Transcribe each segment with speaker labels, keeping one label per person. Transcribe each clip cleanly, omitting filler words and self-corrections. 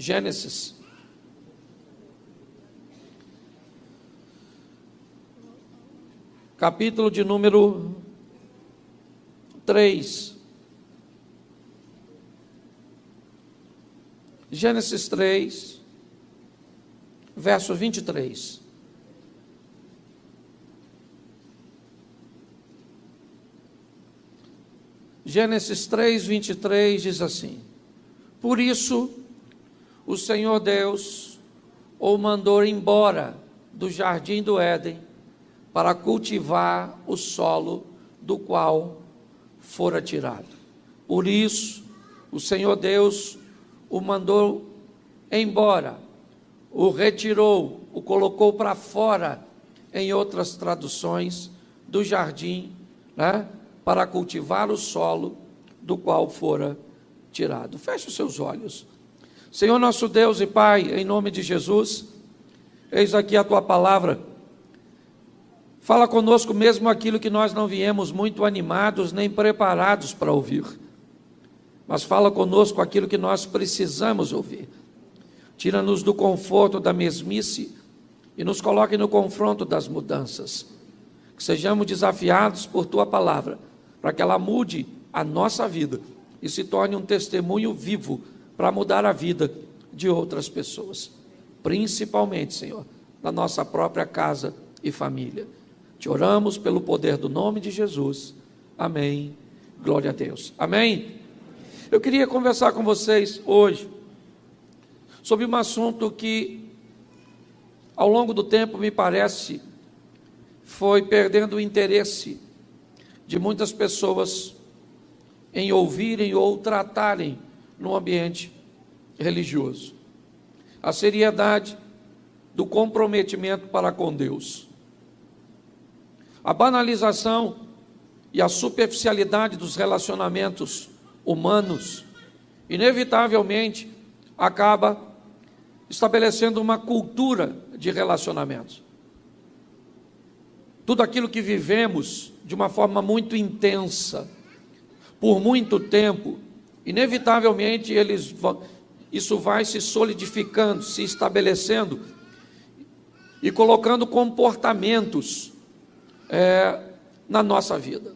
Speaker 1: Gênesis. Capítulo de número 3. Gênesis 3, verso 23. Gênesis 3, 23 diz assim: por isso o Senhor Deus o mandou embora do jardim do Éden para cultivar o solo do qual fora tirado. Por isso o Senhor Deus o mandou embora, o retirou, o colocou para fora, em outras traduções, do jardim, né, para cultivar o solo do qual fora tirado. Feche os seus olhos. Senhor nosso Deus e Pai, em nome de Jesus, eis aqui a Tua palavra. Fala conosco mesmo aquilo que nós não viemos muito animados nem preparados para ouvir. Mas fala conosco aquilo que nós precisamos ouvir. Tira-nos do conforto da mesmice e nos coloque no confronto das mudanças. Que sejamos desafiados por Tua palavra, para que ela mude a nossa vida e se torne um testemunho vivo para mudar a vida de outras pessoas. Principalmente, Senhor, na nossa própria casa e família. Te oramos pelo poder do nome de Jesus. Amém. Glória a Deus. Amém. Eu queria conversar com vocês hoje sobre um assunto que, ao longo do tempo, me parece, foi perdendo o interesse de muitas pessoas em ouvirem ou tratarem no ambiente religioso. A seriedade do comprometimento para com Deus. A banalização e a superficialidade dos relacionamentos humanos, inevitavelmente, acaba estabelecendo uma cultura de relacionamentos. Tudo aquilo que vivemos de uma forma muito intensa, por muito tempo, inevitavelmente isso vai se solidificando, se estabelecendo e colocando comportamentos na nossa vida.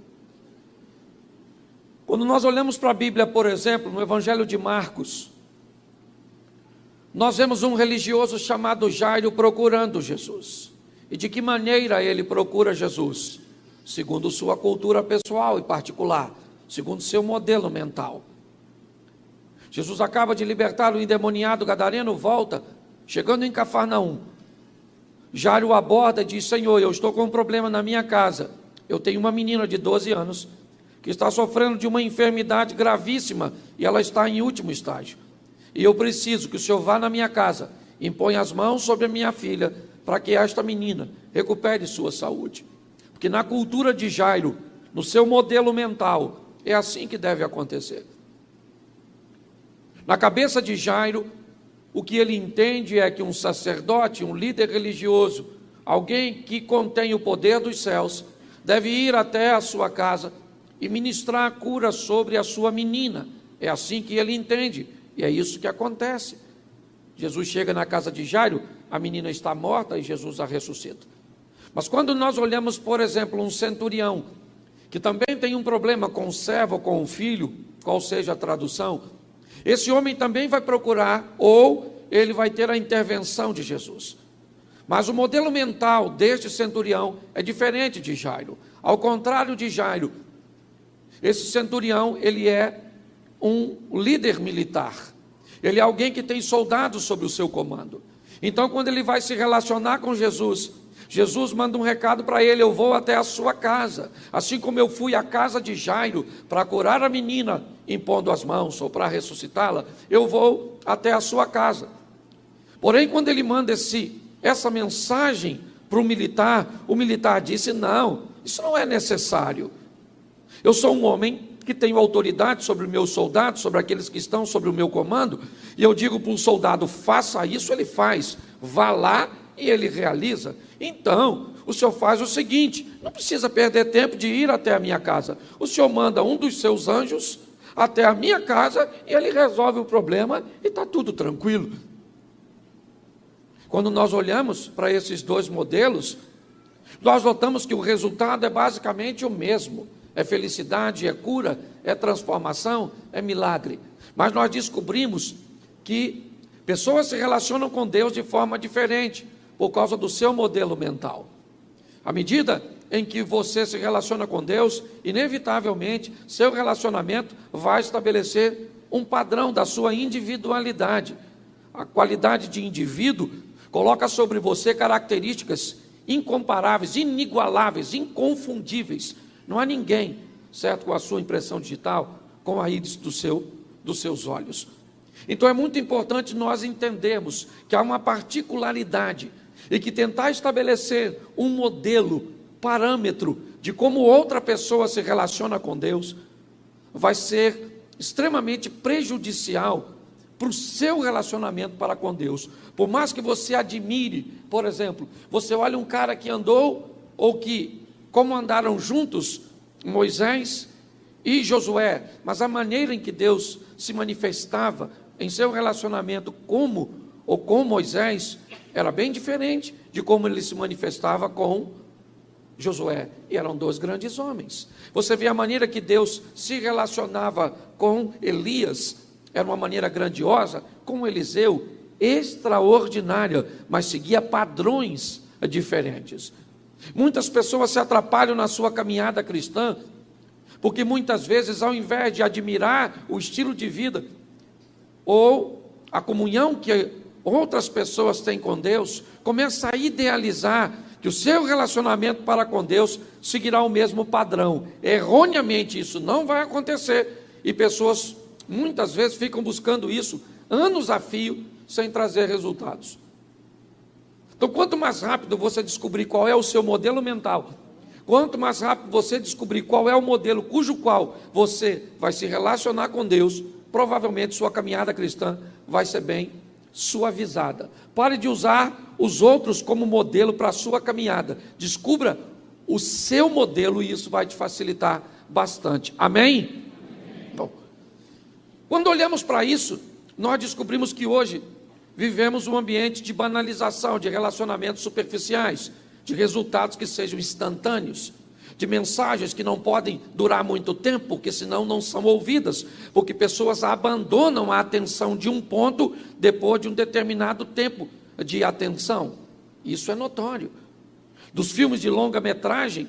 Speaker 1: Quando nós olhamos para a Bíblia, por exemplo, no Evangelho de Marcos, nós vemos um religioso chamado Jairo procurando Jesus. E de que maneira ele procura Jesus? Segundo sua cultura pessoal e particular, segundo seu modelo mental. Jesus acaba de libertar o endemoniado gadareno, volta, chegando em Cafarnaum. Jairo o aborda e diz: Senhor, eu estou com um problema na minha casa. Eu tenho uma menina de 12 anos que está sofrendo de uma enfermidade gravíssima e ela está em último estágio. E eu preciso que o Senhor vá na minha casa, imponha as mãos sobre a minha filha, para que esta menina recupere sua saúde. Porque na cultura de Jairo, no seu modelo mental, é assim que deve acontecer. Na cabeça de Jairo, o que ele entende é que um sacerdote, um líder religioso, alguém que contém o poder dos céus, deve ir até a sua casa e ministrar a cura sobre a sua menina. É assim que ele entende, e é isso que acontece. Jesus chega na casa de Jairo, a menina está morta e Jesus a ressuscita. Mas quando nós olhamos, por exemplo, um centurião, que também tem um problema com o servo ou com o filho, qual seja a tradução, esse homem também vai procurar, ou ele vai ter a intervenção de Jesus. Mas o modelo mental deste centurião é diferente de Jairo. Ao contrário de Jairo, esse centurião, ele é um líder militar. Ele é alguém que tem soldados sob o seu comando. Então, quando ele vai se relacionar com Jesus, Jesus manda um recado para ele: eu vou até a sua casa, assim como eu fui à casa de Jairo para curar a menina, impondo as mãos ou para ressuscitá-la, eu vou até a sua casa. Porém, quando ele manda essa mensagem para o militar disse: não, isso não é necessário. Eu sou um homem que tenho autoridade sobre os meus soldados, sobre aqueles que estão sobre o meu comando, e eu digo para um soldado: faça isso, ele faz, vá lá e ele realiza. Então, o senhor faz o seguinte: não precisa perder tempo de ir até a minha casa. O senhor manda um dos seus anjos até a minha casa e ele resolve o problema e está tudo tranquilo. Quando nós olhamos para esses dois modelos, nós notamos que o resultado é basicamente o mesmo. É felicidade, é cura, é transformação, é milagre. Mas nós descobrimos que pessoas se relacionam com Deus de forma diferente, por causa do seu modelo mental. À medida em que você se relaciona com Deus, inevitavelmente, seu relacionamento vai estabelecer um padrão da sua individualidade. A qualidade de indivíduo coloca sobre você características incomparáveis, inigualáveis, inconfundíveis. Não há ninguém, certo, com a sua impressão digital, com a íris dos seus olhos. Então é muito importante nós entendermos que há uma particularidade e que tentar estabelecer um modelo, parâmetro de como outra pessoa se relaciona com Deus vai ser extremamente prejudicial para o seu relacionamento para com Deus. Por mais que você admire, por exemplo, você olha um cara que andou, ou que, como andaram juntos, Moisés e Josué, mas a maneira em que Deus se manifestava em seu relacionamento com Moisés, era bem diferente de como ele se manifestava com Josué, e eram dois grandes homens. Você vê a maneira que Deus se relacionava com Elias, era uma maneira grandiosa, com Eliseu, extraordinária, mas seguia padrões diferentes. Muitas pessoas se atrapalham na sua caminhada cristã, porque muitas vezes, ao invés de admirar o estilo de vida, ou a comunhão que outras pessoas têm com Deus, começa a idealizar que o seu relacionamento para com Deus seguirá o mesmo padrão. Erroneamente isso não vai acontecer, e pessoas muitas vezes ficam buscando isso anos a fio, sem trazer resultados. Então, quanto mais rápido você descobrir qual é o seu modelo mental, quanto mais rápido você descobrir qual é o modelo cujo qual você vai se relacionar com Deus, provavelmente sua caminhada cristã vai ser bem suavizada. Pare de usar os outros como modelo para a sua caminhada. Descubra o seu modelo e isso vai te facilitar bastante. Amém? Bom, quando olhamos para isso, nós descobrimos que hoje vivemos um ambiente de banalização, de relacionamentos superficiais, de resultados que sejam instantâneos, de mensagens que não podem durar muito tempo, porque senão não são ouvidas, porque pessoas abandonam a atenção de um ponto depois de um determinado tempo de atenção. Isso é notório. Dos filmes de longa-metragem,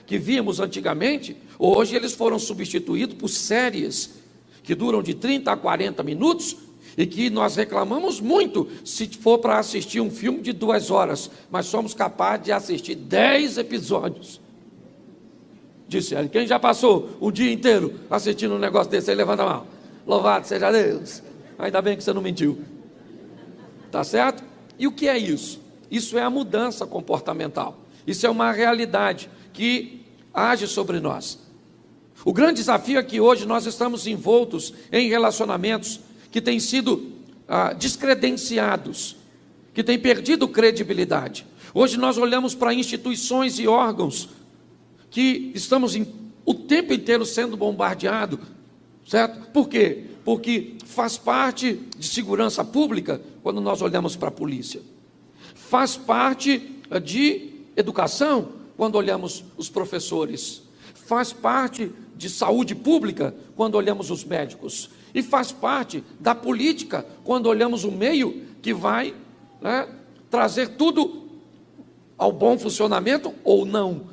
Speaker 1: que víamos antigamente, hoje eles foram substituídos por séries que duram de 30 a 40 minutos, e que nós reclamamos muito se for para assistir um filme de 2 horas, mas somos capazes de assistir 10 episódios. Disse ele. Quem já passou o dia inteiro assistindo um negócio desse aí, levanta a mão. Louvado seja Deus. Ainda bem que você não mentiu. Tá certo? E o que é isso? Isso é a mudança comportamental. Isso é uma realidade que age sobre nós. O grande desafio é que hoje nós estamos envoltos em relacionamentos que têm sido descredenciados, que têm perdido credibilidade. Hoje nós olhamos para instituições e órgãos que estamos o tempo inteiro sendo bombardeados, certo? Por quê? Porque faz parte de segurança pública quando nós olhamos para a polícia. Faz parte de educação quando olhamos os professores. Faz parte de saúde pública quando olhamos os médicos. E faz parte da política quando olhamos o meio que vai trazer tudo ao bom funcionamento ou não.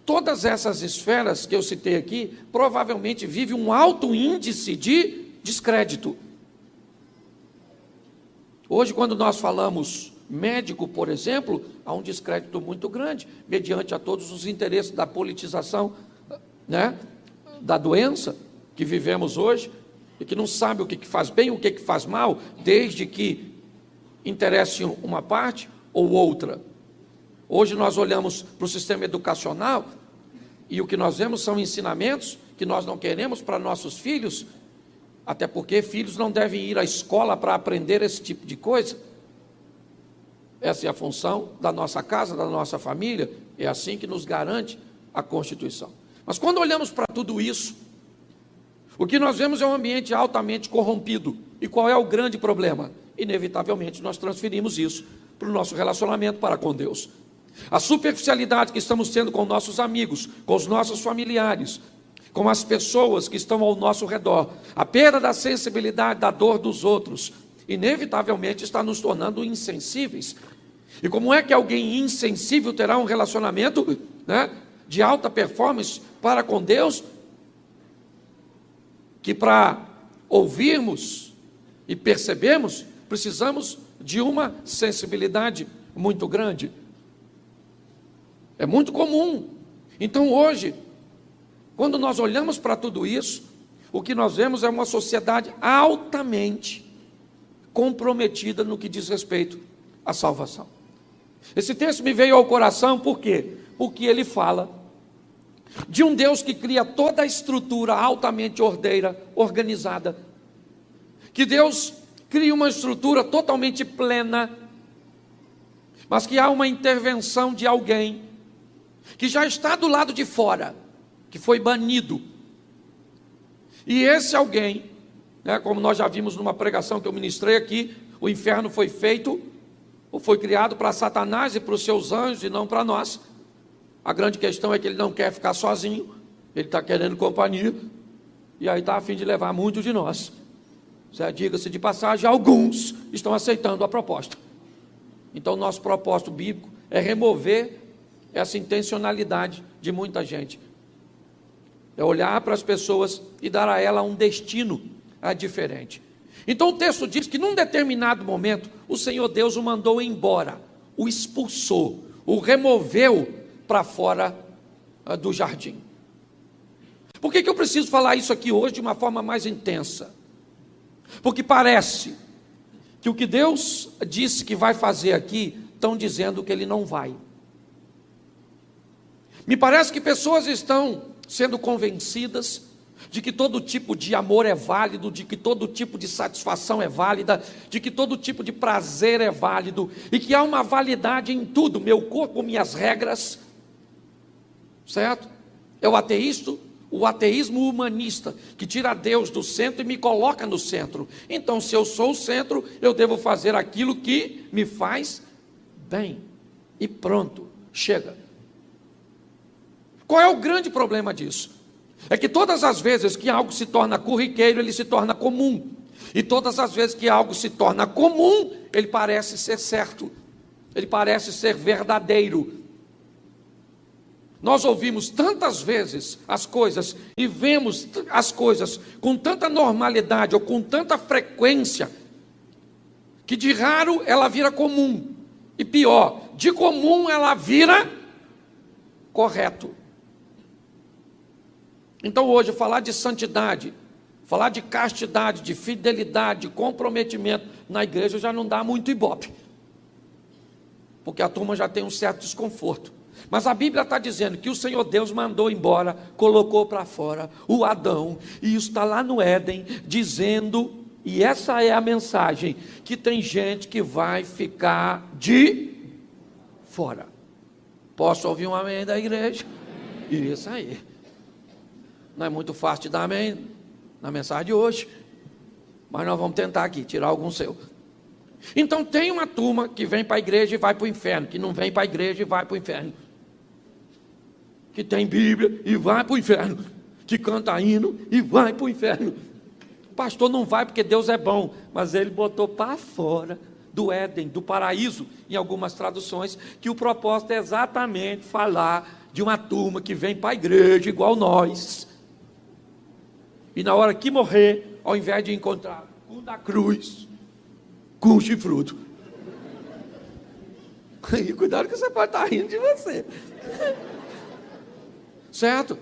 Speaker 1: Todas essas esferas que eu citei aqui provavelmente vivem um alto índice de descrédito. Hoje, quando nós falamos médico, por exemplo, há um descrédito muito grande, mediante a todos os interesses da politização, da doença que vivemos hoje, e que não sabe o que faz bem, o que faz mal, desde que interesse uma parte ou outra. Hoje nós olhamos para o sistema educacional e o que nós vemos são ensinamentos que nós não queremos para nossos filhos, até porque filhos não devem ir à escola para aprender esse tipo de coisa. Essa é a função da nossa casa, da nossa família, é assim que nos garante a Constituição. Mas quando olhamos para tudo isso, O que nós vemos é um ambiente altamente corrompido. E qual é o grande problema? Inevitavelmente nós transferimos isso para o nosso relacionamento para com Deus. A superficialidade que estamos tendo com nossos amigos, com os nossos familiares, com as pessoas que estão ao nosso redor, a perda da sensibilidade da dor dos outros, inevitavelmente está nos tornando insensíveis. E como é que alguém insensível terá um relacionamento, de alta performance para com Deus? Que para ouvirmos e percebermos, precisamos de uma sensibilidade muito grande. É muito comum. Então hoje, quando nós olhamos para tudo isso, o que nós vemos é uma sociedade altamente comprometida no que diz respeito à salvação. Esse texto me veio ao coração, por quê? Porque ele fala de um Deus que cria toda a estrutura altamente ordeira, organizada. Que Deus cria uma estrutura totalmente plena, mas que há uma intervenção de alguém que já está do lado de fora, que foi banido. E esse alguém, como nós já vimos numa pregação que eu ministrei aqui, o inferno foi feito, ou foi criado para Satanás e para os seus anjos e não para nós. A grande questão é que ele não quer ficar sozinho, ele está querendo companhia, e aí está a fim de levar muitos de nós. Diga-se de passagem, alguns estão aceitando a proposta. Então o nosso propósito bíblico é remover essa intencionalidade de muita gente. É olhar para as pessoas e dar a ela um destino diferente. Então o texto diz que num determinado momento, o Senhor Deus o mandou embora, o expulsou, o removeu para fora do jardim. Por que eu preciso falar isso aqui hoje de uma forma mais intensa? Porque parece que o que Deus disse que vai fazer aqui, estão dizendo que Ele não vai. Me parece que pessoas estão sendo convencidas de que todo tipo de amor é válido, de que todo tipo de satisfação é válida, de que todo tipo de prazer é válido, e que há uma validade em tudo, meu corpo, minhas regras, certo? É o ateísmo humanista, que tira Deus do centro e me coloca no centro. Então, se eu sou o centro, eu devo fazer aquilo que me faz bem, e pronto, chega. Qual é o grande problema disso? É que todas as vezes que algo se torna corriqueiro, ele se torna comum. E todas as vezes que algo se torna comum, ele parece ser certo. Ele parece ser verdadeiro. Nós ouvimos tantas vezes as coisas e vemos as coisas com tanta normalidade ou com tanta frequência, que de raro ela vira comum. E pior, de comum ela vira correto. Então hoje falar de santidade, falar de castidade, de fidelidade, de comprometimento na igreja já não dá muito ibope, porque a turma já tem um certo desconforto. Mas a Bíblia está dizendo que o Senhor Deus mandou embora, colocou para fora o Adão, e isso está lá no Éden, dizendo, e essa é a mensagem, que tem gente que vai ficar de fora. Posso ouvir um amém da igreja? Isso aí. Não é muito fácil de dar amém na mensagem de hoje, mas nós vamos tentar aqui, tirar algum seu. Então tem uma turma que vem para a igreja e vai para o inferno, que não vem para a igreja e vai para o inferno, que tem Bíblia e vai para o inferno, que canta hino e vai para o inferno. O pastor não vai porque Deus é bom, mas ele botou para fora do Éden, do paraíso, em algumas traduções, que o propósito é exatamente falar de uma turma que vem para a igreja igual nós, e na hora que morrer, ao invés de encontrar um da cruz, com um chifrudo. E cuidado que você pode estar rindo de você. Certo?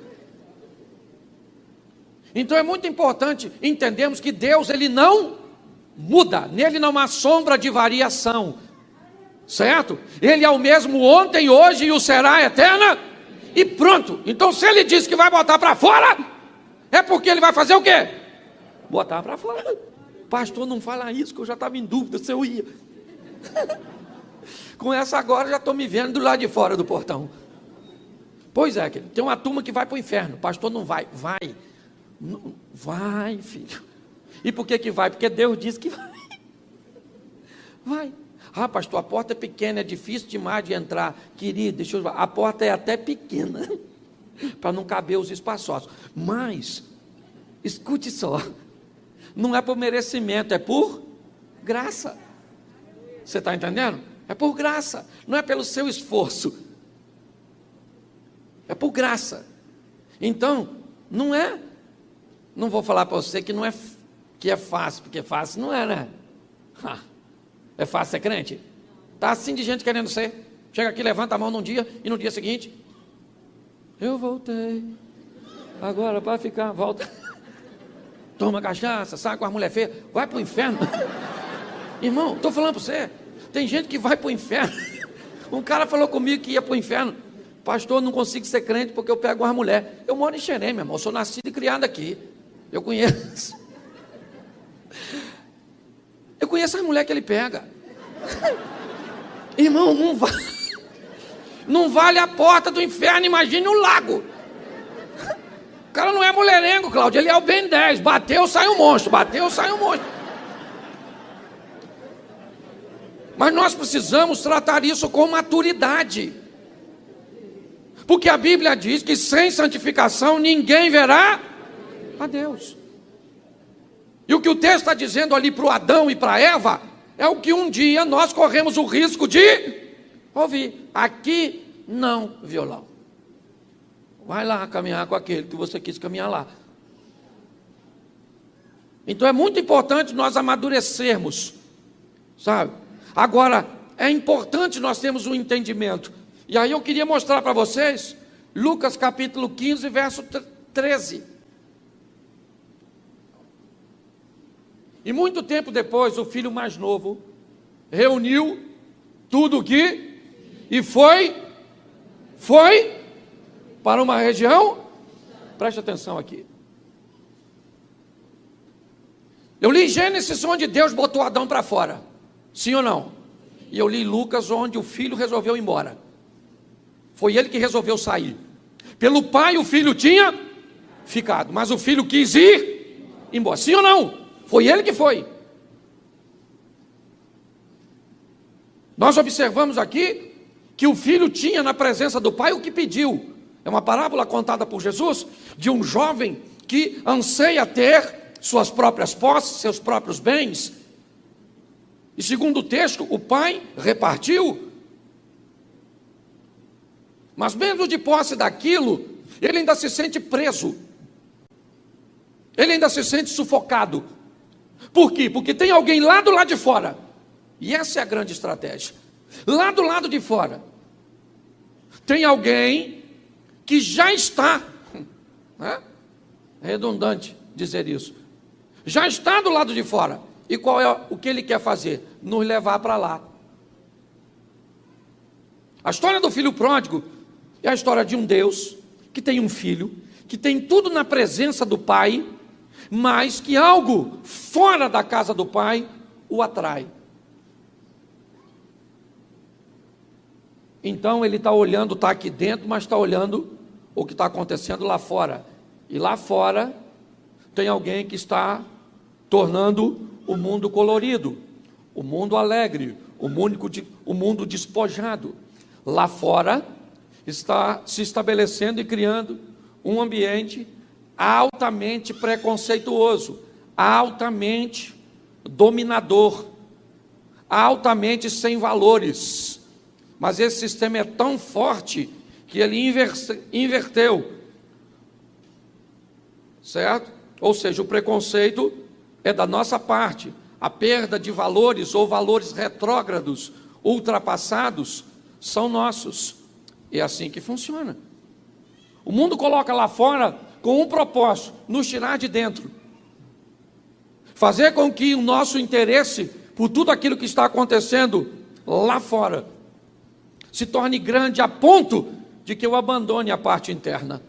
Speaker 1: Então é muito importante entendermos que Deus, Ele não muda, nele não há sombra de variação. Certo? Ele é o mesmo ontem, hoje e o será eterna. E pronto. Então se Ele diz que vai botar para fora, é porque Ele vai fazer o quê? Botar para fora. Pastor, não fala isso, que eu já estava em dúvida se eu ia. Com essa agora, já estou me vendo do lado de fora do portão. Pois é, tem uma turma que vai para o inferno. Pastor, não vai. Vai. Vai, filho. E por que vai? Porque Deus disse que vai. Vai. Ah, pastor, a porta é pequena, é difícil demais de entrar. Querido, deixa eu falar, a porta é até pequena, para não caber os espaçosos. Mas, escute só, não é por merecimento, é por graça. Você está entendendo? É por graça, não é pelo seu esforço. É por graça. Então, não vou falar para você que é fácil, porque fácil não é, né? É fácil ser crente? Está assim de gente querendo ser. Chega aqui, levanta a mão num dia e no dia seguinte, eu voltei, agora para ficar, volta. Toma cachaça, sai com as mulheres feias, vai para o inferno. Irmão, estou falando para você, tem gente que vai para o inferno. Um cara falou comigo que ia para o inferno. Pastor, não consigo ser crente porque eu pego uma mulher. Eu moro em Xerém, meu irmão, eu sou nascido e criado aqui. Eu conheço as mulheres que ele pega. Irmão, não vale a porta do inferno, imagine o lago. O cara não é mulherengo, Cláudio, ele é o Ben 10. Bateu, sai um monstro, bateu, sai um monstro. Mas nós precisamos tratar isso com maturidade. Porque a Bíblia diz que sem santificação ninguém verá a Deus. E o que o texto está dizendo ali para o Adão e para a Eva é o que um dia nós corremos o risco de ouvir. Aqui não, violão. Vai lá caminhar com aquele que você quis caminhar lá. Então é muito importante nós amadurecermos, sabe? Agora, é importante nós termos um entendimento. E aí eu queria mostrar para vocês Lucas capítulo 15, verso 13. E muito tempo depois, o filho mais novo reuniu tudo o que e foi para uma região. Preste atenção aqui. Eu li Gênesis onde Deus botou Adão para fora, sim ou não? E eu li Lucas onde o filho resolveu ir embora. Foi ele que resolveu sair. Pelo pai o filho tinha ficado, mas o filho quis ir embora, sim ou não? Foi ele que foi. Nós observamos aqui que o filho tinha na presença do pai o que pediu. É uma parábola contada por Jesus de um jovem que anseia ter suas próprias posses, seus próprios bens. E segundo o texto, o pai repartiu. Mas mesmo de posse daquilo, ele ainda se sente preso. Ele ainda se sente sufocado. Por quê? Porque tem alguém lá do lado de fora. E essa é a grande estratégia. Lá do lado de fora, tem alguém que já está, né? É redundante dizer isso, já está do lado de fora. E qual é o que ele quer fazer? Nos levar para lá. A história do filho pródigo é a história de um Deus que tem um filho, que tem tudo na presença do pai, mas que algo fora da casa do pai o atrai. Então ele está olhando, está aqui dentro, mas está olhando o que está acontecendo lá fora. E lá fora tem alguém que está tornando o mundo colorido, o mundo alegre, o mundo despojado. Lá fora está se estabelecendo e criando um ambiente altamente preconceituoso, altamente dominador, altamente sem valores. Mas esse sistema é tão forte que ele inverteu, certo? Ou seja, o preconceito é da nossa parte, a perda de valores ou valores retrógrados, ultrapassados, são nossos. É assim que funciona. O mundo coloca lá fora com um propósito: nos tirar de dentro, fazer com que o nosso interesse por tudo aquilo que está acontecendo lá fora se torne grande a ponto de que eu abandone a parte interna.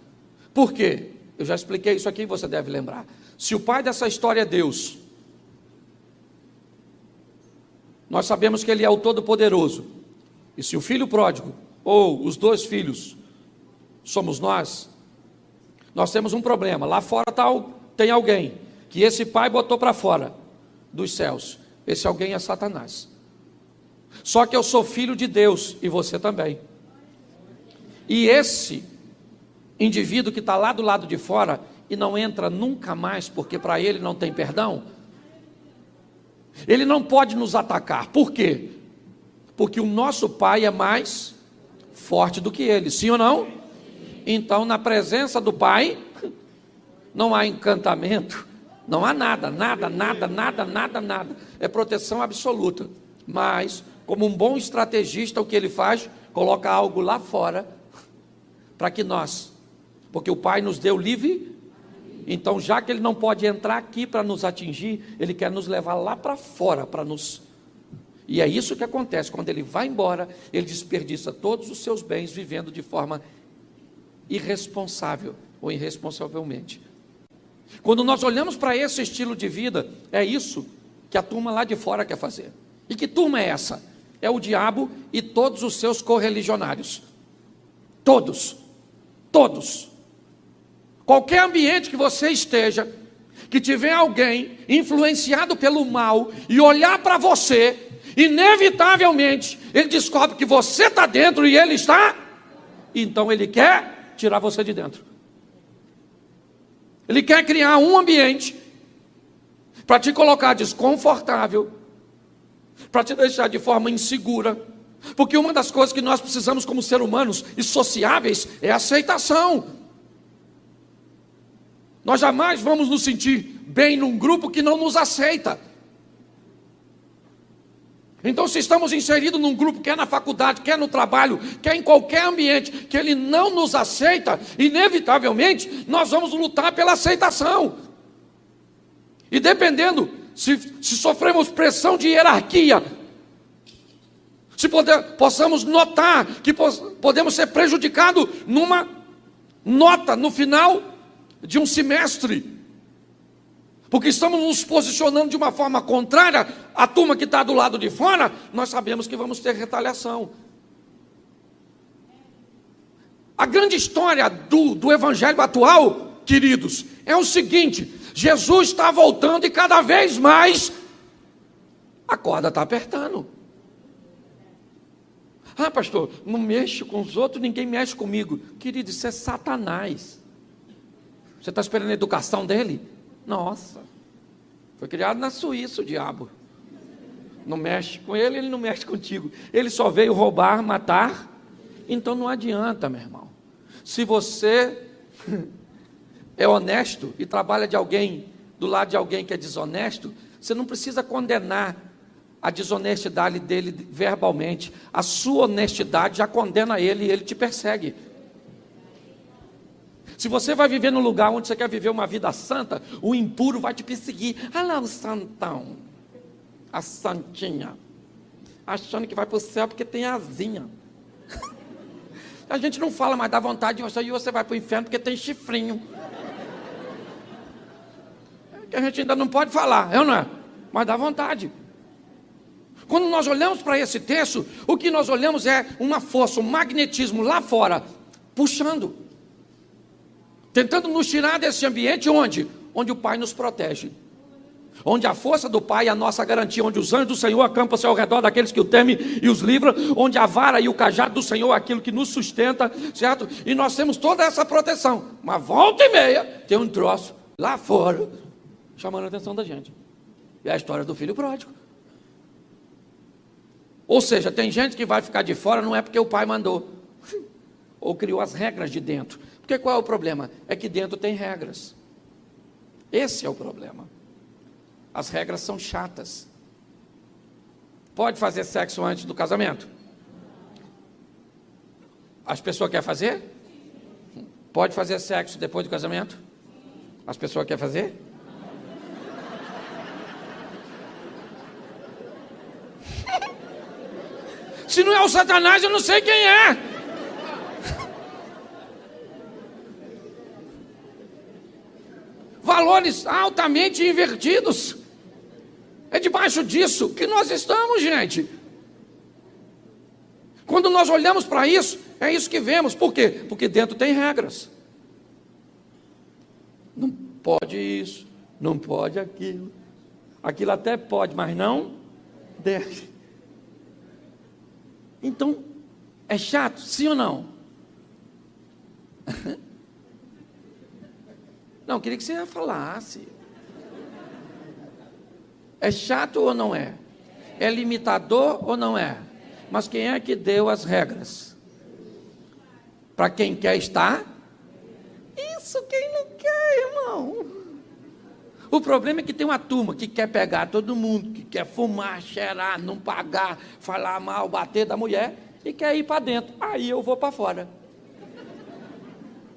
Speaker 1: Por quê? Eu já expliquei isso aqui, você deve lembrar. Se o pai dessa história é Deus, nós sabemos que ele é o Todo-Poderoso. E se o filho pródigo, ou os dois filhos, somos nós, nós temos um problema. Lá fora tem alguém que esse pai botou para fora dos céus. Esse alguém é Satanás. Só que eu sou filho de Deus e você também. E esse indivíduo que está lá do lado de fora e não entra nunca mais, porque para ele não tem perdão, ele não pode nos atacar. Por quê? Porque o nosso pai é mais forte do que ele, sim ou não? Então, na presença do pai, não há encantamento, não há nada. É proteção absoluta. Mas, como um bom estrategista, o que ele faz? Coloca algo lá fora, para que nós, porque o pai nos deu livre. Então, já que ele não pode entrar aqui para nos atingir, ele quer nos levar lá para fora, para nos... E é isso que acontece, quando ele vai embora, ele desperdiça todos os seus bens, vivendo de forma irresponsável, ou irresponsavelmente. Quando nós olhamos para esse estilo de vida, é isso que a turma lá de fora quer fazer. E que turma é essa? É o diabo e todos os seus correligionários. Todos. Qualquer ambiente que você esteja, que tiver alguém influenciado pelo mal e olhar para você, inevitavelmente ele descobre que você está dentro e ele está, então ele quer tirar você de dentro. Ele quer criar um ambiente para te colocar desconfortável, para te deixar de forma insegura, porque uma das coisas que nós precisamos como seres humanos e sociáveis é aceitação. Nós jamais vamos nos sentir bem num grupo que não nos aceita. Então, se estamos inseridos num grupo, quer na faculdade, quer no trabalho, quer em qualquer ambiente, que ele não nos aceita, inevitavelmente, nós vamos lutar pela aceitação. E dependendo, se sofremos pressão de hierarquia, se possamos notar que podemos ser prejudicados numa nota no final de um semestre, porque estamos nos posicionando de uma forma contrária à turma que está do lado de fora, nós sabemos que vamos ter retaliação. A grande história do evangelho atual, queridos, é o seguinte: Jesus está voltando e cada vez mais a corda está apertando. Ah, pastor, não mexo com os outros, ninguém mexe comigo. Querido, isso é Satanás. Você está esperando a educação dele? Nossa, foi criado na Suíça o diabo. Não mexe com ele, ele não mexe contigo. Ele só veio roubar, matar. Então não adianta, meu irmão. Se você é honesto e trabalha do lado de alguém que é desonesto, você não precisa condenar a desonestidade dele verbalmente. A sua honestidade já condena ele e ele te persegue. Se você vai viver num lugar onde você quer viver uma vida santa, o impuro vai te perseguir. Ah lá o santão, a santinha, achando que vai para o céu porque tem asinha. A gente não fala, mas dá vontade de você, e você vai para o inferno porque tem chifrinho. Que a gente ainda não pode falar, é ou não é? Mas dá vontade. Quando nós olhamos para esse texto, o que nós olhamos é uma força, um magnetismo lá fora, puxando, tentando nos tirar desse ambiente onde o Pai nos protege, onde a força do Pai é a nossa garantia, onde os anjos do Senhor acampam-se ao redor daqueles que o temem e os livram, onde a vara e o cajado do Senhor é aquilo que nos sustenta, certo? E nós temos toda essa proteção, mas volta e meia tem um troço lá fora chamando a atenção da gente. É a história do filho pródigo. Ou seja, tem gente que vai ficar de fora, não é porque o pai mandou ou criou as regras de dentro. Porque qual é o problema? É que dentro tem regras. Esse é o problema. As regras são chatas. Pode fazer sexo antes do casamento? As pessoas querem fazer? Pode fazer sexo depois do casamento? As pessoas querem fazer? Se não é o Satanás, eu não sei quem é. Valores altamente invertidos. É debaixo disso que nós estamos, gente. Quando nós olhamos para isso, é isso que vemos. Por quê? Porque dentro tem regras. pode isso, não pode aquilo. Aquilo até pode, mas não deve. Então, é chato, sim ou não? Não, queria que você falasse. É chato ou não é? É limitador ou não é? Mas quem é que deu as regras? Para quem quer estar? Isso, quem não quer, irmão. O problema é que tem uma turma que quer pegar todo mundo, que quer fumar, cheirar, não pagar, falar mal, bater da mulher, e quer ir para dentro. Aí eu vou para fora.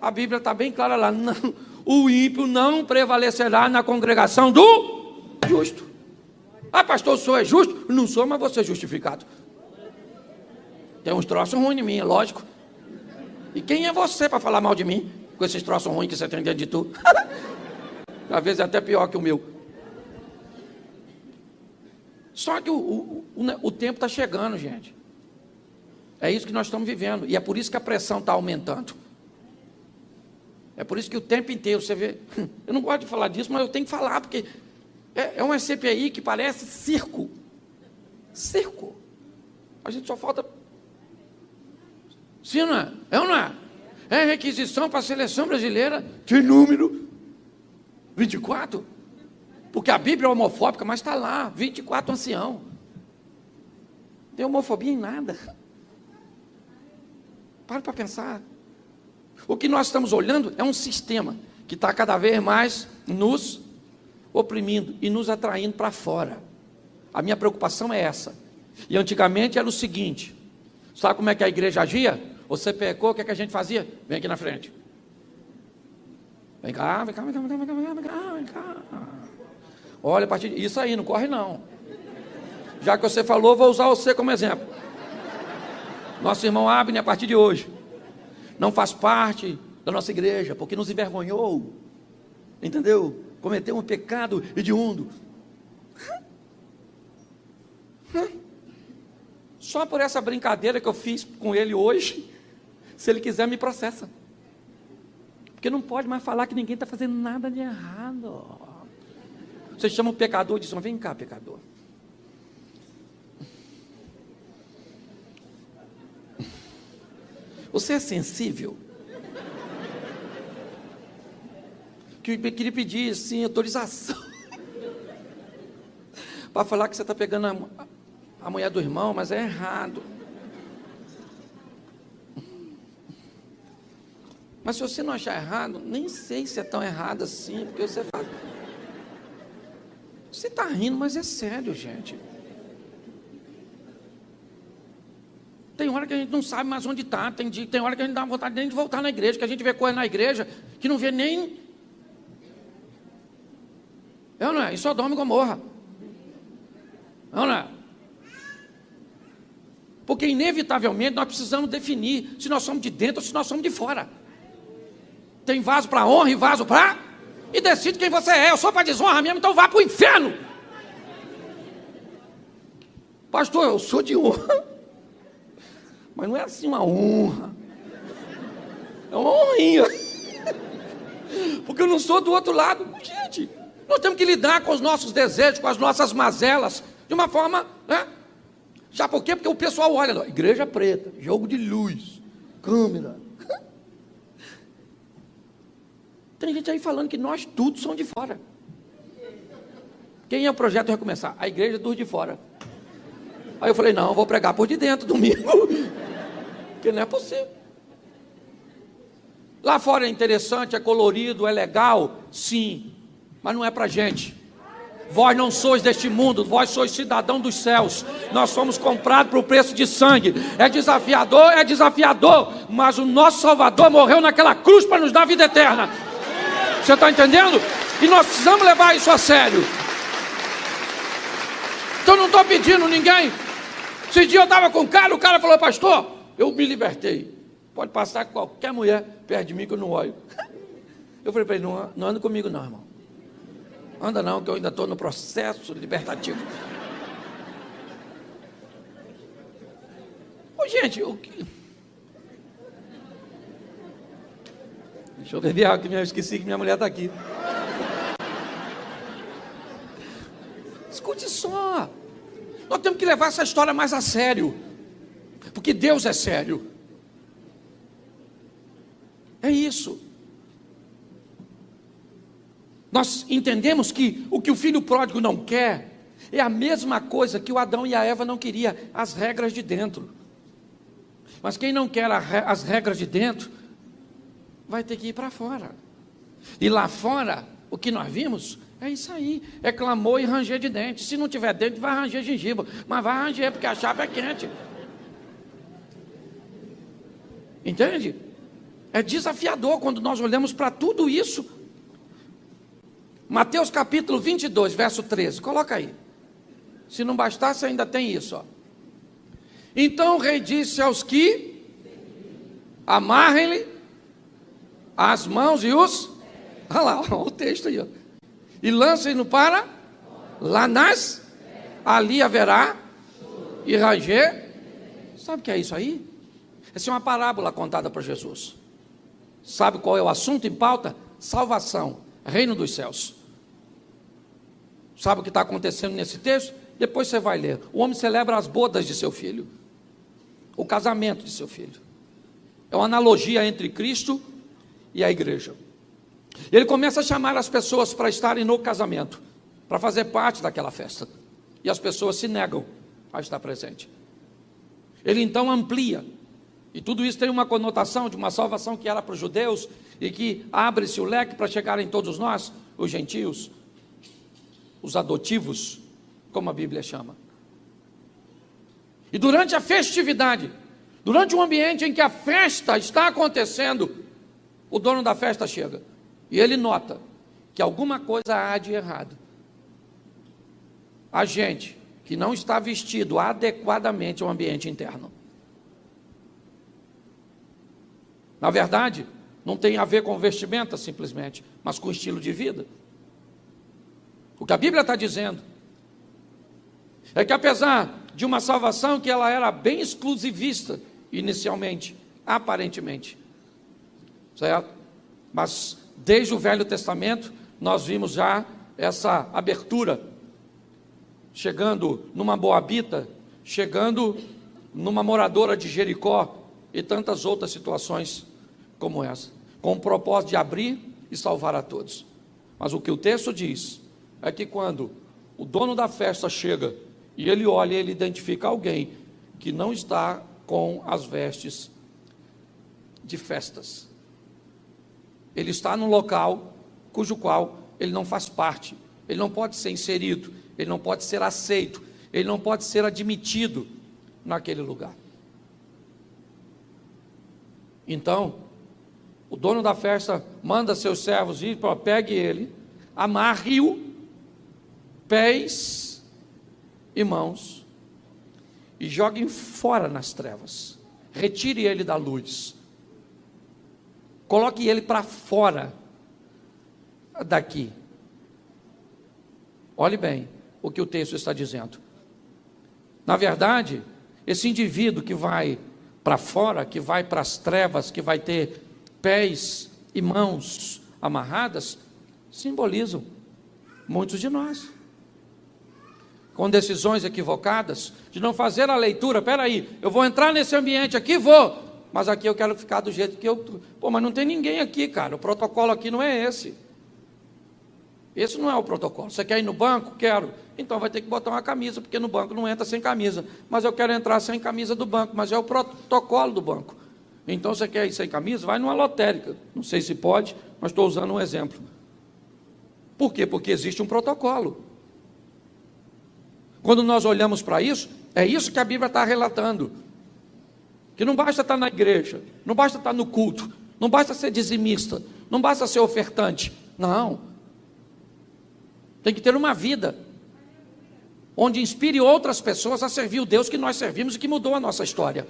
Speaker 1: A Bíblia está bem clara lá. Não, o ímpio não prevalecerá na congregação do justo. Ah, pastor, o senhor é justo? Não sou, mas vou ser justificado. Tem uns troços ruins em mim, é lógico. E quem é você para falar mal de mim? Com esses troços ruins que você tem dentro de tu? Às vezes é até pior que o meu. Só que o tempo está chegando, gente. É isso que nós estamos vivendo. E é por isso que a pressão está aumentando. É por isso que o tempo inteiro você vê... Eu não gosto de falar disso, mas eu tenho que falar, porque é uma CPI que parece circo. Circo. A gente só falta... Sim, não é? É ou não é? É requisição para a seleção brasileira. Que número? 24? Porque a Bíblia é homofóbica, mas está lá, 24 ancião. Não tem homofobia em nada. Para pensar. O que nós estamos olhando é um sistema que está cada vez mais nos oprimindo e nos atraindo para fora. A minha preocupação é essa. E antigamente era o seguinte: sabe como é que a igreja agia? Você pecou, o que é que a gente fazia? Vem aqui na frente. Vem cá, vem cá, vem cá, vem cá, vem cá, vem cá, vem cá. Olha, a partir isso aí, não corre não. Já que você falou, vou usar você como exemplo. Nosso irmão Abner, a partir de hoje, não faz parte da nossa igreja, porque nos envergonhou. Entendeu? Cometeu um pecado hediondo. Só por essa brincadeira que eu fiz com ele hoje, se ele quiser, me processa. Porque não pode mais falar que ninguém está fazendo nada de errado. Você chama o pecador e diz: vem cá, pecador. Você é sensível? Que eu queria pedir, assim, autorização para falar que você está pegando a mulher do irmão, mas é errado. Mas se você não achar errado, nem sei se é tão errado assim, porque você fala... Você está rindo, mas é sério, gente. Tem hora que a gente não sabe mais onde está, tem hora que a gente dá vontade nem de voltar na igreja, que a gente vê coisa na igreja que não vê nem... É ou não é? Em Sodoma e Gomorra. É ou não é? Porque inevitavelmente nós precisamos definir se nós somos de dentro ou se nós somos de fora. Tem vaso para honra e vaso para... E decide quem você é. Eu sou para desonra mesmo, então vá para o inferno. Pastor, eu sou de honra. Mas não é assim uma honra. É uma honrinha. Porque eu não sou do outro lado. Gente, nós temos que lidar com os nossos desejos, com as nossas mazelas, de uma forma, né? Já por quê? Porque o pessoal olha, igreja preta, jogo de luz, câmera. Tem gente aí falando que nós todos somos de fora. Quem é o projeto Recomeçar? A igreja dos de fora. Aí eu falei, não, eu vou pregar por de dentro domingo. Porque não é possível. Lá fora é interessante, é colorido, é legal, sim, mas não é pra gente. Vós não sois deste mundo, vós sois cidadão dos céus. Nós somos comprados por preço de sangue. É desafiador, mas o nosso Salvador morreu naquela cruz para nos dar vida eterna. Você está entendendo? E nós precisamos levar isso a sério. Então não estou pedindo ninguém. Esse dia eu estava com o cara falou, pastor, eu me libertei. Pode passar qualquer mulher perto de mim que eu não olho. Eu falei para ele, não anda comigo não, irmão. Anda não, que eu ainda estou no processo libertativo. Ô, gente, deixa eu beber água, que eu esqueci que minha mulher está aqui. Escute só. Nós temos que levar essa história mais a sério. Porque Deus é sério. É isso. Nós entendemos que o que o filho pródigo não quer é a mesma coisa que o Adão e a Eva não queriam, as regras de dentro. Mas quem não quer as regras de dentro, vai ter que ir para fora. E lá fora, o que nós vimos, é isso aí, é clamor e ranger de dente. Se não tiver dente, vai ranger gengiva, mas vai ranger, porque a chapa é quente. Entende? É desafiador quando nós olhamos para tudo isso. Mateus capítulo 22, verso 13, coloca aí. Se não bastasse, ainda tem isso, ó. Então o rei disse aos que amarrem-lhe as mãos e os... Olha lá, olha o texto aí, ó. E lancem-no para lá nas... Ali haverá e ranger. Sabe o que é isso aí? Essa é uma parábola contada por Jesus. Sabe qual é o assunto em pauta? Salvação, reino dos céus. Sabe o que está acontecendo nesse texto? Depois você vai ler. O homem celebra as bodas de seu filho, o casamento de seu filho. É uma analogia entre Cristo e a igreja. Ele começa a chamar as pessoas para estarem no casamento, para fazer parte daquela festa. E as pessoas se negam a estar presente. Ele então amplia. E tudo isso tem uma conotação de uma salvação que era para os judeus e que abre-se o leque para chegarem todos nós, os gentios, os adotivos, como a Bíblia chama. E durante a festividade, durante um ambiente em que a festa está acontecendo, o dono da festa chega e ele nota que alguma coisa há de errado. A gente que não está vestido adequadamente ao ambiente interno. Na verdade, não tem a ver com vestimenta simplesmente, mas com estilo de vida. O que a Bíblia está dizendo é que apesar de uma salvação que ela era bem exclusivista inicialmente, aparentemente, certo? Mas desde o Velho Testamento nós vimos já essa abertura, chegando numa moabita, chegando numa moradora de Jericó e tantas outras situações como essa, com o propósito de abrir e salvar a todos. Mas o que o texto diz é que quando o dono da festa chega e ele olha, ele identifica alguém que não está com as vestes de festas. Ele está num local cujo qual ele não faz parte, ele não pode ser inserido, ele não pode ser aceito, ele não pode ser admitido naquele lugar. Então, o dono da festa manda seus servos ir, pegue ele, amarre-o, pés e mãos, e joguem fora nas trevas, retire ele da luz, coloque ele para fora daqui. Olhe bem o que o texto está dizendo. Na verdade, esse indivíduo que vai para fora, que vai para as trevas, que vai ter pés e mãos amarradas, simbolizam muitos de nós, com decisões equivocadas, de não fazer a leitura. Espera aí, eu vou entrar nesse ambiente aqui, mas aqui eu quero ficar do jeito que eu... mas não tem ninguém aqui, cara, o protocolo aqui não é esse. Esse não é o protocolo. Você quer ir no banco? Quero. Então vai ter que botar uma camisa, porque no banco não entra sem camisa. Mas eu quero entrar sem camisa do banco, mas é o protocolo do banco. Então você quer ir sem camisa? Vai numa lotérica. Não sei se pode, mas estou usando um exemplo. Por quê? Porque existe um protocolo. Quando nós olhamos para isso, é isso que a Bíblia está relatando. Que não basta estar na igreja, não basta estar no culto, não basta ser dizimista, não basta ser ofertante. Não. Tem que ter uma vida onde inspire outras pessoas a servir o Deus que nós servimos e que mudou a nossa história.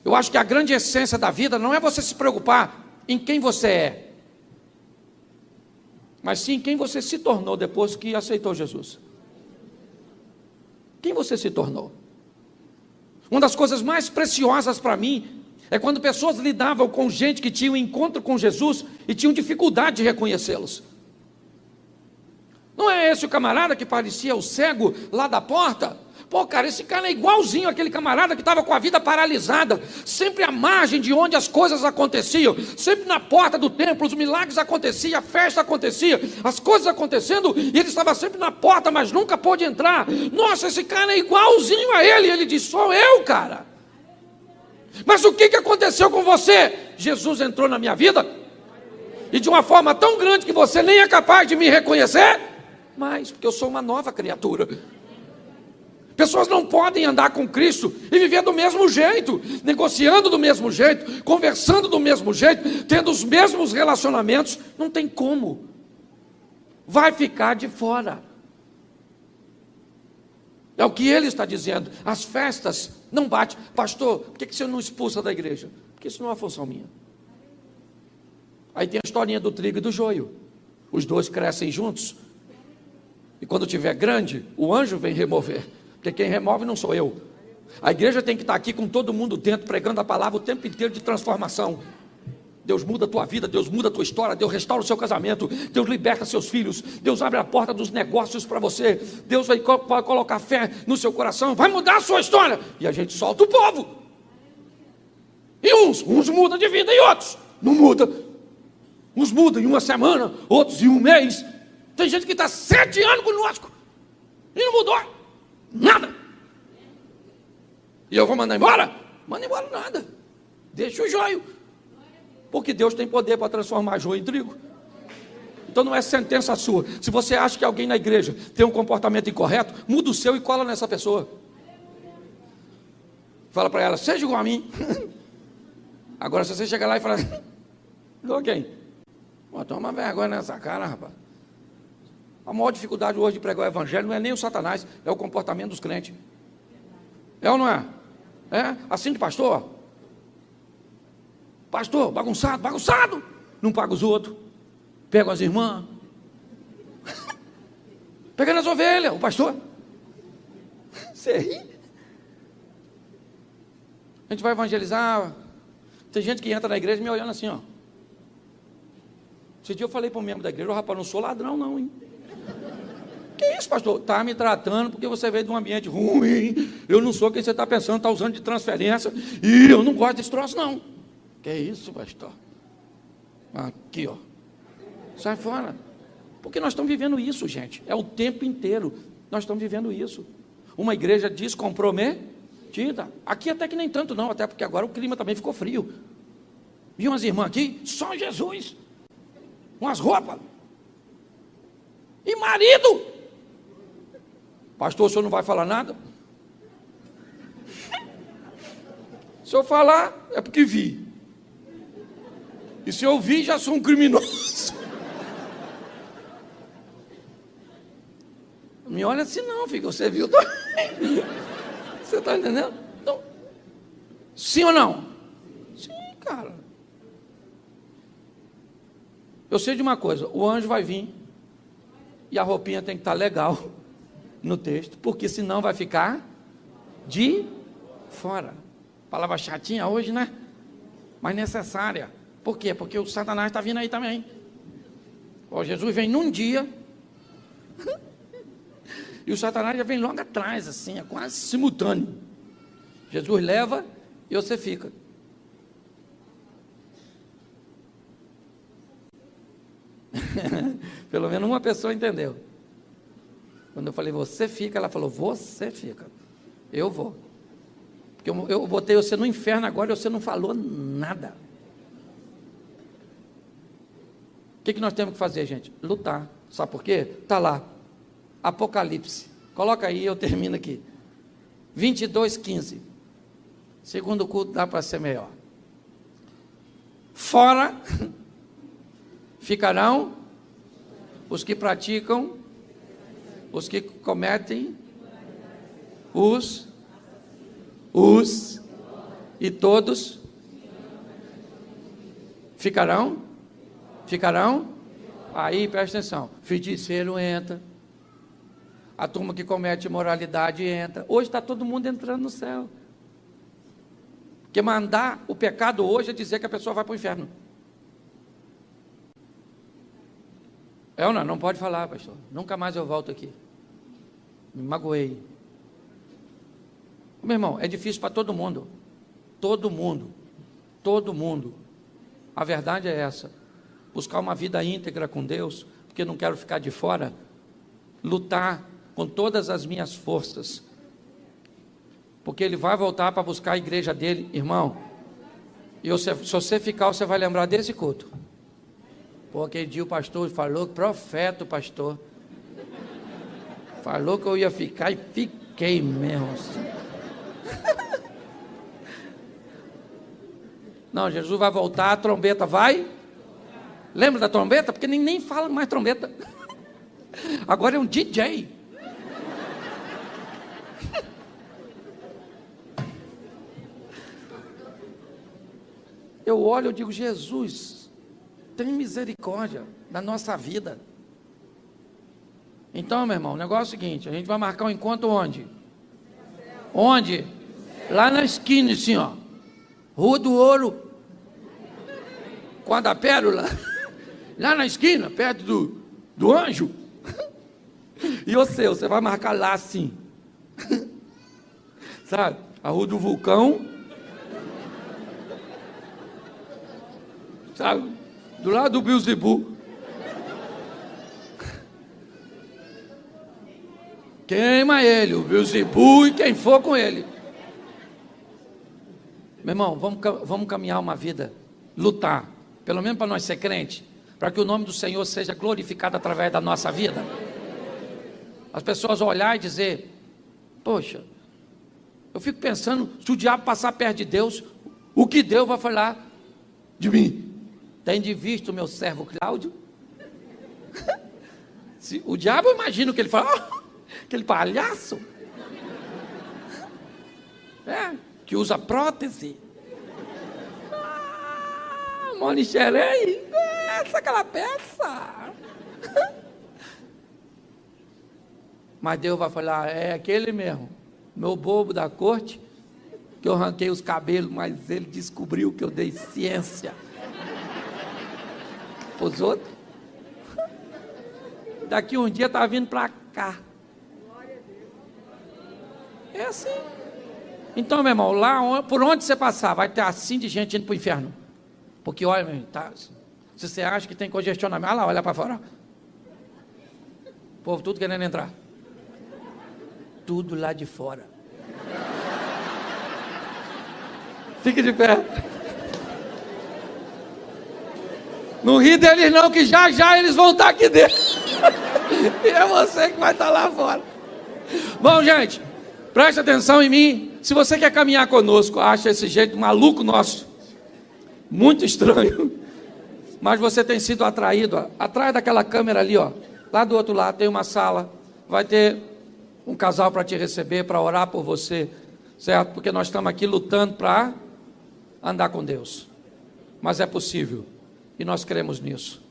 Speaker 1: Eu acho que a grande essência da vida não é você se preocupar em quem você é, mas sim em quem você se tornou depois que aceitou Jesus. Quem você se tornou? Uma das coisas mais preciosas para mim é quando pessoas lidavam com gente que tinha um encontro com Jesus e tinham dificuldade de reconhecê-los. Não é esse o camarada que parecia o cego lá da porta? Pô, cara, esse cara é igualzinho aquele camarada que estava com a vida paralisada, sempre à margem de onde as coisas aconteciam, sempre na porta do templo, os milagres aconteciam, a festa acontecia, as coisas acontecendo, e ele estava sempre na porta, mas nunca pôde entrar. Nossa, esse cara é igualzinho a ele. E ele disse: sou eu, cara. Mas o que aconteceu com você? Jesus entrou na minha vida, e de uma forma tão grande que você nem é capaz de me reconhecer, mas porque eu sou uma nova criatura. Pessoas não podem andar com Cristo e viver do mesmo jeito, negociando do mesmo jeito, conversando do mesmo jeito, tendo os mesmos relacionamentos. Não tem como. Vai ficar de fora. É o que ele está dizendo. As festas não batem. Pastor, por que você não expulsa da igreja? Porque isso não é uma função minha. Aí tem a historinha do trigo e do joio. Os dois crescem juntos. E quando tiver grande, o anjo vem remover. Porque quem remove não sou eu. A igreja tem que estar aqui com todo mundo dentro, pregando a palavra o tempo inteiro de transformação. Deus muda a tua vida, Deus muda a tua história, Deus restaura o seu casamento, Deus liberta seus filhos, Deus abre a porta dos negócios para você, Deus vai colocar fé no seu coração, vai mudar a sua história. E a gente solta o povo. E uns mudam de vida e outros não mudam. Uns mudam em uma semana, outros em um mês. Tem gente que está 7 anos conosco e não mudou nada. E eu vou mandar embora? Manda embora nada. Deixa o joio. Porque Deus tem poder para transformar joio em trigo. Então não é sentença sua. Se você acha que alguém na igreja tem um comportamento incorreto, muda o seu e cola nessa pessoa. Fala para ela: seja igual a mim. Agora se você chegar lá e falar: igual quem? Pô, toma vergonha nessa cara, rapaz. A maior dificuldade hoje de pregar o evangelho não é nem o Satanás, é o comportamento dos crentes. É ou não é? É? Assim de pastor? Pastor, bagunçado. Não paga os outros. Pega as irmãs. Pegando as ovelhas, o pastor. Você ri? A gente vai evangelizar. Tem gente que entra na igreja me olhando assim, ó. Esse dia eu falei para um membro da igreja: rapaz, não sou ladrão não, hein? Que isso, pastor? Está me tratando porque você veio de um ambiente ruim. Eu não sou quem você está pensando, está usando de transferência. E eu não gosto desse troço, não. Que isso, pastor? Aqui, ó. Sai fora. Porque nós estamos vivendo isso, gente. É o tempo inteiro. Nós estamos vivendo isso. Uma igreja descomprometida. Aqui até que nem tanto, não. Até porque agora o clima também ficou frio. Vi umas irmãs aqui, só Jesus. Umas roupas. E marido. Pastor, o senhor não vai falar nada? Se eu falar, é porque vi. E se eu vi, já sou um criminoso. Me olha assim não, filho, você viu também. Você está entendendo? Então, sim ou não? Sim, cara. Eu sei de uma coisa: o anjo vai vir e a roupinha tem que estar legal no texto, porque senão vai ficar de fora. Palavra chatinha hoje, né? Mas necessária. Por quê? Porque o Satanás está vindo aí também. Ó, Jesus vem num dia e o Satanás já vem logo atrás, assim, é quase simultâneo. Jesus leva e você fica. Pelo menos uma pessoa entendeu. Quando eu falei você fica, ela falou você fica. Eu vou. Porque eu botei você no inferno agora e você não falou nada. O que nós temos que fazer, gente? Lutar. Sabe por quê? Está lá. Apocalipse. Coloca aí, eu termino aqui. 22:15. Segundo culto dá para ser melhor. Fora ficarão os que praticam, os que cometem, os e todos ficarão. Aí presta atenção: feiticeiro entra, a turma que comete imoralidade entra. Hoje está todo mundo entrando no céu. Porque mandar o pecado hoje é dizer que a pessoa vai para o inferno. Eu não pode falar, pastor. Nunca mais eu volto aqui. Me magoei. Meu irmão, é difícil para todo mundo. Todo mundo. Todo mundo. A verdade é essa. Buscar uma vida íntegra com Deus, porque não quero ficar de fora. Lutar com todas as minhas forças. Porque Ele vai voltar para buscar a igreja dele, irmão. E se você ficar, você vai lembrar desse culto. Pô, aquele dia o pastor falou, profeta o pastor. Falou que eu ia ficar e fiquei mesmo assim. Não, Jesus vai voltar, a trombeta vai. Lembra da trombeta? Porque nem fala mais trombeta. Agora é um DJ. Eu olho e digo, Jesus, tem misericórdia da nossa vida. Então, meu irmão, o negócio é o seguinte, a gente vai marcar um encontro onde? Onde? Lá na esquina, assim, ó. Rua do Ouro. Com a da Pérola. Lá na esquina, perto do Anjo. E você vai marcar lá assim. Sabe? A Rua do Vulcão. Sabe? Do lado do Beelzebub. Queima ele, o Beelzebub e quem for com ele. Meu irmão, vamos caminhar uma vida, lutar, pelo menos para nós ser crente, para que o nome do Senhor seja glorificado através da nossa vida. As pessoas olhar e dizer, poxa, eu fico pensando, se o diabo passar perto de Deus, o que Deus vai falar de mim? Tem de visto o meu servo Cláudio? O diabo, eu imagino que ele fala, aquele palhaço, que usa prótese, Monixerei, aquela peça. Mas Deus vai falar, é aquele mesmo, meu bobo da corte, que eu arranquei os cabelos, mas ele descobriu que eu dei ciência para os outros. Daqui um dia estava vindo para cá. É assim. Então, meu irmão, lá por onde você passar, vai ter assim de gente indo para o inferno. Porque, olha, meu irmão, tá, se você acha que tem congestionamento, olha lá, olha para fora. O povo tudo querendo entrar. Tudo lá de fora. Fique de pé. Não ri deles não, que já eles vão estar aqui dentro. E é você que vai estar lá fora. Bom, gente, preste atenção em mim. Se você quer caminhar conosco, acha esse jeito maluco nosso muito estranho, mas você tem sido atraído, ó, atrás daquela câmera ali, ó, lá do outro lado tem uma sala, vai ter um casal para te receber, para orar por você, certo? Porque nós estamos aqui lutando para andar com Deus, mas é possível, e nós cremos nisso.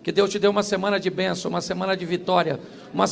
Speaker 1: Que Deus te dê uma semana de bênção, uma semana de vitória, uma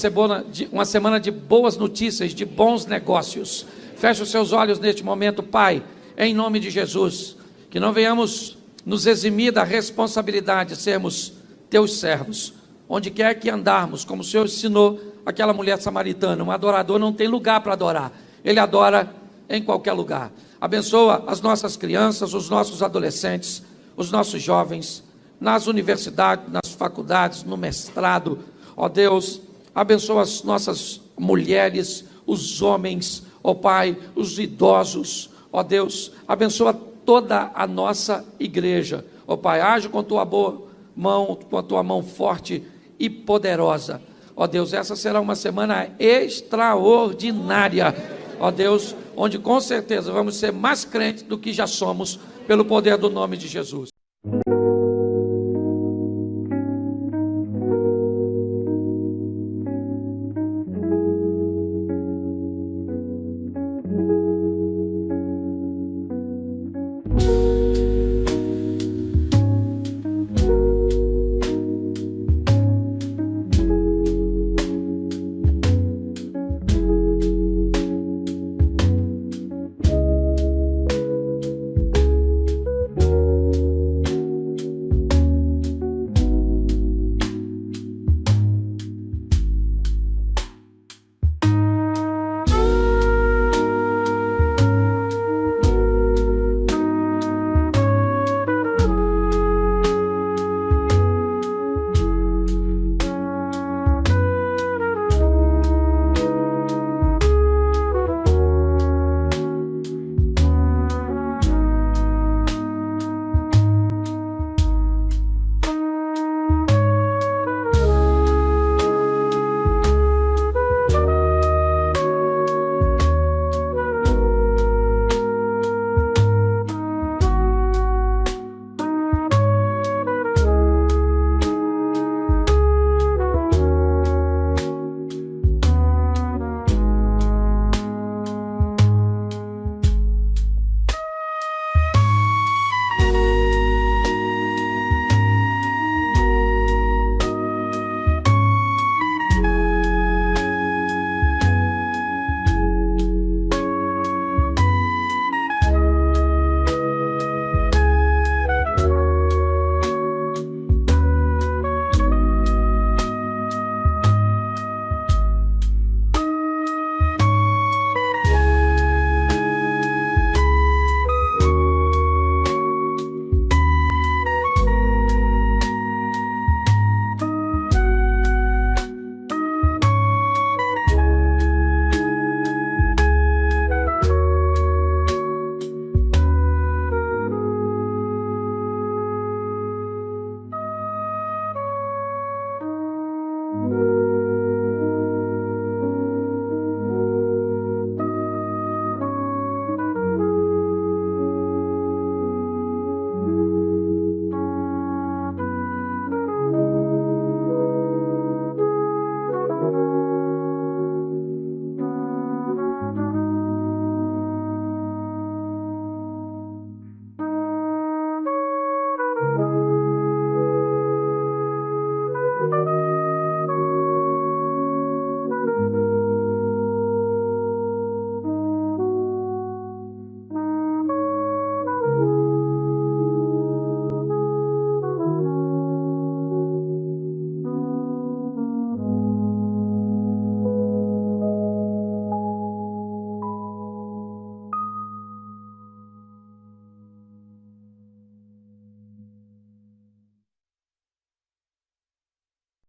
Speaker 1: semana de boas notícias, de bons negócios. Feche os seus olhos neste momento, Pai, em nome de Jesus, que não venhamos nos eximir da responsabilidade de sermos teus servos, onde quer que andarmos, como o Senhor ensinou aquela mulher samaritana. Um adorador não tem lugar para adorar, ele adora em qualquer lugar. Abençoa as nossas crianças, os nossos adolescentes, os nossos jovens, nas universidades, nas faculdades, no mestrado. Ó Deus, abençoa as nossas mulheres, os homens, ó Pai, os idosos. Ó Deus, abençoa toda a nossa igreja. Ó Pai, age com tua boa mão, com a tua mão forte e poderosa. Ó Deus, essa será uma semana extraordinária. Ó Deus, onde com certeza vamos ser mais crentes do que já somos, pelo poder do nome de Jesus.